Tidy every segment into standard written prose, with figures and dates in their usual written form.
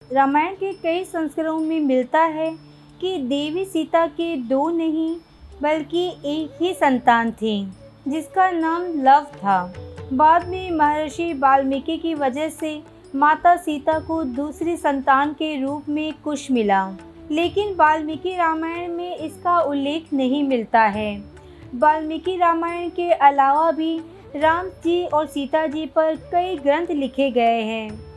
रामायण के कई संस्करणों में मिलता है कि देवी सीता के दो नहीं बल्कि एक ही संतान थे, जिसका नाम लव था। बाद में महर्षि वाल्मीकि की वजह से माता सीता को दूसरी संतान के रूप में कुश मिला, लेकिन वाल्मीकि रामायण में इसका उल्लेख नहीं मिलता है। वाल्मीकि रामायण के अलावा भी राम जी और सीता जी पर कई ग्रंथ लिखे गए हैं,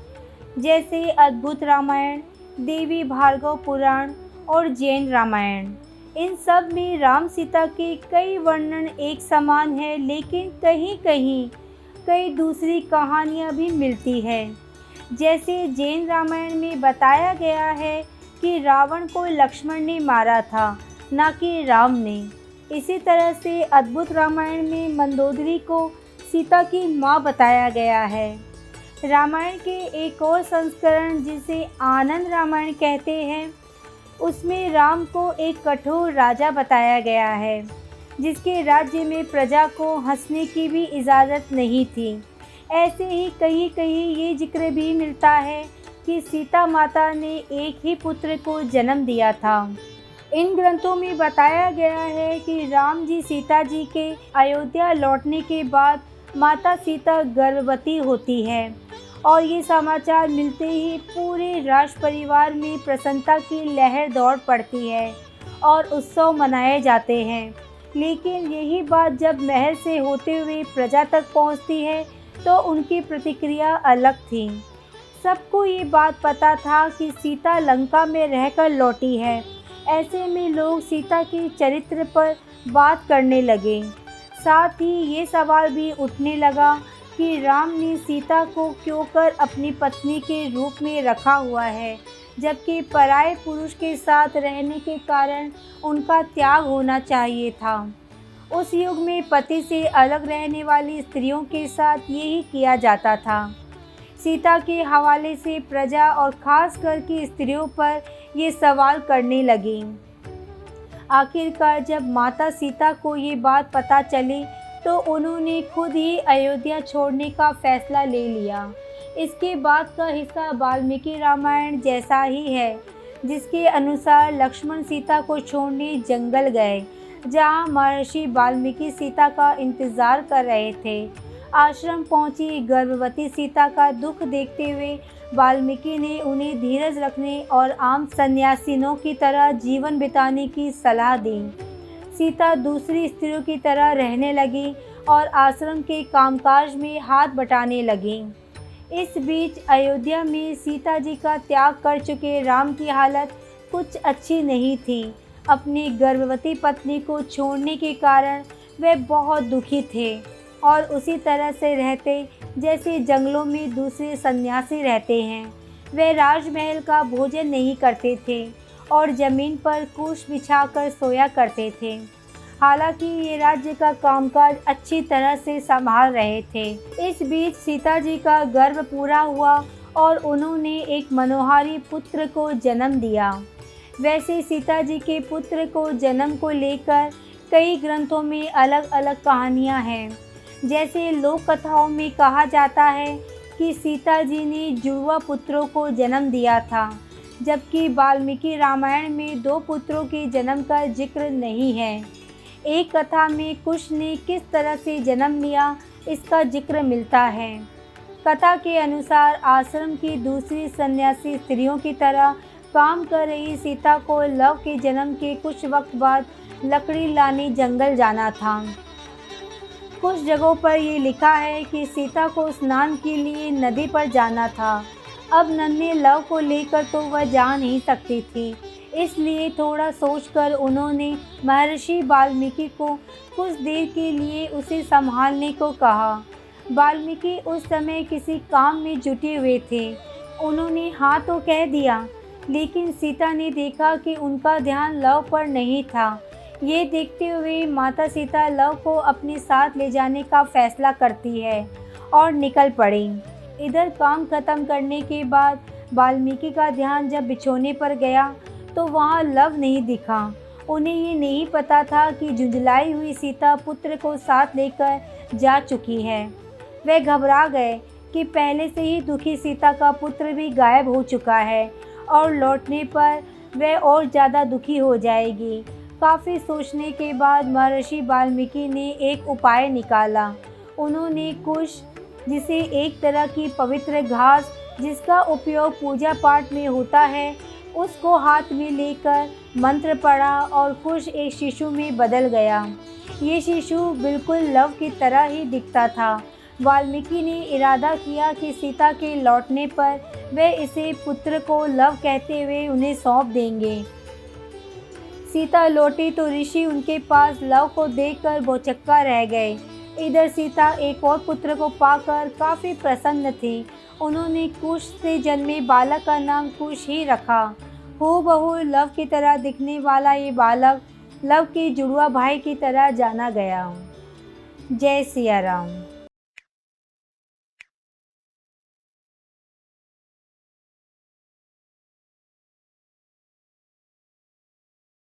जैसे अद्भुत रामायण, देवी भार्गव पुराण और जैन रामायण। इन सब में राम सीता के कई वर्णन एक समान है, लेकिन कहीं कहीं कई दूसरी कहानियाँ भी मिलती है। जैसे जैन रामायण में बताया गया है कि रावण को लक्ष्मण ने मारा था, न कि राम ने। इसी तरह से अद्भुत रामायण में मंदोदरी को सीता की माँ बताया गया है। रामायण के एक और संस्करण, जिसे आनंद रामायण कहते हैं, उसमें राम को एक कठोर राजा बताया गया है, जिसके राज्य में प्रजा को हंसने की भी इजाज़त नहीं थी। ऐसे ही कहीं कहीं ये जिक्र भी मिलता है कि सीता माता ने एक ही पुत्र को जन्म दिया था। इन ग्रंथों में बताया गया है कि राम जी सीता जी के अयोध्या लौटने के बाद माता सीता गर्भवती होती है, और ये समाचार मिलते ही पूरे राज परिवार में प्रसन्नता की लहर दौड़ पड़ती है और उत्सव मनाए जाते हैं। लेकिन यही बात जब महल से होते हुए प्रजा तक पहुंचती है तो उनकी प्रतिक्रिया अलग थी। सबको ये बात पता था कि सीता लंका में रहकर लौटी है। ऐसे में लोग सीता के चरित्र पर बात करने लगे। साथ ही ये सवाल भी उठने लगा कि राम ने सीता को क्यों कर अपनी पत्नी के रूप में रखा हुआ है, जबकि पराये पुरुष के साथ रहने के कारण उनका त्याग होना चाहिए था। उस युग में पति से अलग रहने वाली स्त्रियों के साथ यही किया जाता था। सीता के हवाले से प्रजा और खास करके स्त्रियों पर ये सवाल करने लगी। आखिरकार जब माता सीता को ये बात पता चली तो उन्होंने खुद ही अयोध्या छोड़ने का फैसला ले लिया। इसके बाद का हिस्सा वाल्मीकि रामायण जैसा ही है, जिसके अनुसार लक्ष्मण सीता को छोड़ने जंगल गए, जहां महर्षि वाल्मीकि सीता का इंतजार कर रहे थे। आश्रम पहुंची गर्भवती सीता का दुख देखते हुए वाल्मीकि ने उन्हें धीरज रखने और आम सन्यासिनों की तरह जीवन बिताने की सलाह दी। सीता दूसरी स्त्रियों की तरह रहने लगी और आश्रम के कामकाज में हाथ बटाने लगी। इस बीच अयोध्या में सीता जी का त्याग कर चुके राम की हालत कुछ अच्छी नहीं थी। अपनी गर्भवती पत्नी को छोड़ने के कारण वे बहुत दुखी थे और उसी तरह से रहते जैसे जंगलों में दूसरे सन्यासी रहते हैं। वे राजमहल का भोजन नहीं करते थे और ज़मीन पर कुश बिछाकर सोया करते थे। हालांकि ये राज्य का कामकाज अच्छी तरह से संभाल रहे थे। इस बीच सीता जी का गर्भ पूरा हुआ और उन्होंने एक मनोहारी पुत्र को जन्म दिया। वैसे सीता जी के पुत्र को जन्म को लेकर कई ग्रंथों में अलग अलग कहानियाँ हैं। जैसे लोक कथाओं में कहा जाता है कि सीता जी ने जुड़वा पुत्रों को जन्म दिया था, जबकि वाल्मीकि रामायण में दो पुत्रों के जन्म का जिक्र नहीं है। एक कथा में कुश ने किस तरह से जन्म लिया, इसका जिक्र मिलता है। कथा के अनुसार आश्रम की दूसरी सन्यासी स्त्रियों की तरह काम कर रही सीता को लव के जन्म के कुछ वक्त बाद लकड़ी लाने जंगल जाना था। कुछ जगहों पर ये लिखा है कि सीता को स्नान के लिए नदी पर जाना था। अब नन्हे लव को लेकर तो वह जा नहीं सकती थी, इसलिए थोड़ा सोचकर उन्होंने महर्षि वाल्मीकि को कुछ देर के लिए उसे संभालने को कहा। वाल्मीकि उस समय किसी काम में जुटे हुए थे। उन्होंने हाँ तो कह दिया, लेकिन सीता ने देखा कि उनका ध्यान लव पर नहीं था। ये देखते हुए माता सीता लव को अपने साथ ले जाने का फैसला करती है और निकल पड़ी। इधर काम खत्म करने के बाद वाल्मीकि का ध्यान जब बिछोने पर गया तो वहाँ लव नहीं दिखा। उन्हें ये नहीं पता था कि झुंझलाई हुई सीता पुत्र को साथ लेकर जा चुकी है। वे घबरा गए कि पहले से ही दुखी सीता का पुत्र भी गायब हो चुका है और लौटने पर वह और ज़्यादा दुखी हो जाएगी। काफ़ी सोचने के बाद महर्षि वाल्मीकि ने एक उपाय निकाला। उन्होंने कुश, जिसे एक तरह की पवित्र घास जिसका उपयोग पूजा पाठ में होता है, उसको हाथ में लेकर मंत्र पढ़ा और कुश एक शिशु में बदल गया। ये शिशु बिल्कुल लव की तरह ही दिखता था। वाल्मीकि ने इरादा किया कि सीता के लौटने पर वे इसे पुत्र को लव कहते हुए उन्हें सौंप देंगे। सीता लौटी तो ऋषि उनके पास लव को देखकर भौचक्का रह गए। इधर सीता एक और पुत्र को पाकर काफ़ी प्रसन्न थी। उन्होंने कुश से जन्मे बालक का नाम कुश ही रखा। हूबहू लव की तरह दिखने वाला ये बालक लव के जुड़वा भाई की तरह जाना गया। जय सिया राम।